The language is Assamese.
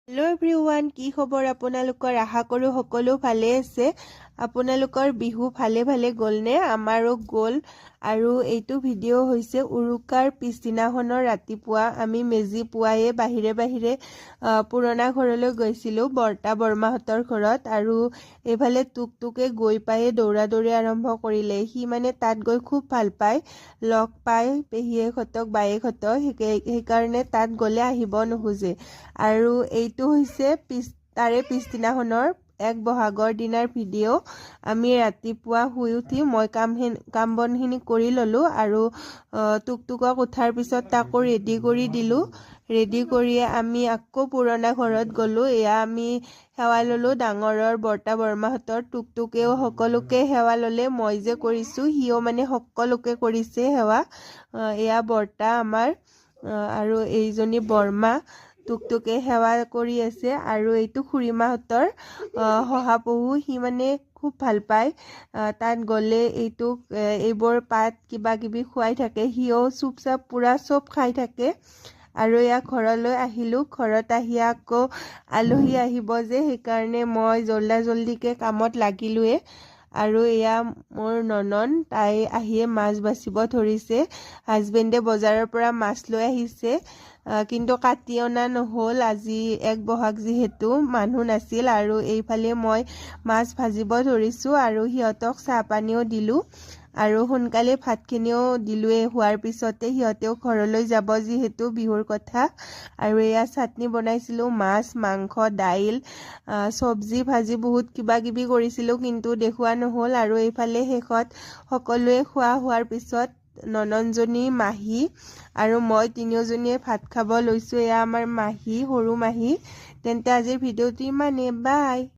हेलो एभ्रिवान की खबर আপোনালোকৰ আশা কৰো সকলো ভালে আছে আপোনালোকৰ বিহু ভালে ভালে গলনে আমাৰো গল আৰু এইটো ভিডিও হৈছে উৰুকাৰ পিছদিনাখনৰ ৰাতিপুৱা আমি মেজি পুৱায়ে বাহিৰে বাহিৰে পুৰণা ঘৰলৈ গৈছিলো বৰ্তা বৰমাহতৰ ঘৰত আৰু এফালে টুকটুকে গৈ পায়ে দৌৰা দৌৰি আৰম্ভ কৰিলে সি মানে তাত গৈ খুব ভাল পায় লগ পায় পেহীয়েকহঁতক বায়েকহঁতক সেইকাৰণে তাত গলে আহিব নোখোজে আৰু এইটো হৈছে তাৰে পিছদিনাখনৰ এক বহাগৰ দিনাৰ ভিডিও আমি ৰাতিপুৱা শুই উঠি মই কাম বনখিনি কৰি ললো আৰু টুকটুকক উঠাৰ পিছত তাকো ৰেডি কৰি দিলো ৰেডি কৰিয়ে আমি আকৌ পুৰণা ঘৰত গলো এয়া আমি সেৱা ললো ডাঙৰৰ বৰ্তা বৰমাহতৰ টুকটুকেও সকলোকে সেৱা ললে মই যে কৰিছো সিও মানে সকলোকে কৰিছে সেৱা এয়া বৰ্তা আমাৰ আৰু এইজনী বৰমা টুকটুকে সেৱা কৰি আছে আৰু এইটো খুৰীমাহঁতৰ শহাপহু সি মানে খুব ভাল পায় তাত গ'লে এইবোৰ পাত কিবা কিবি খুৱাই থাকে সিও চুপচাপ পুৰা চব খাই থাকে আৰু এয়া ঘৰলৈ আহিলো ঘৰত আহি আকৌ আলহী আহিব যে সেইকাৰণে মই জল্দিকে কামত লাগিলোৱে আৰু এয়া মোৰ ননন তাই আহিয়ে মাছ বাচিব ধৰিছে হাজবেণ্ডে বজাৰৰ পৰা মাছ লৈ আহিছে কিন্তু কাটি অনা নহল আজি এক বহাগ যিহেতু মানুহ নাছিল আৰু এইফালে মই মাছ ভাজিব ধৰিছো আৰু সিহঁতক চাহ পানীও দিলো আৰু সোনকালে ভাতখিনিও দিলোৱে হোৱাৰ পিছতে সিহঁতেও ঘৰলৈ যাব যিহেতু বিহুৰ কথা আৰু এয়া চাটনি বনাইছিলো মাছ মাংস দাইল চব্জি ভাজি বহুত কিবা কিবি কৰিছিলো কিন্তু দেখুৱা নহল আৰু এইফালে শেষত সকলোৱে খোৱা হোৱাৰ পিছত নননজনী মাহী আৰু মই তিনিওজনীয়ে ভাত খাব লৈছো এয়া আমাৰ মাহী সৰু মাহী তেন্তে আজিৰ ভিডিঅ'টো ইমানেই বাই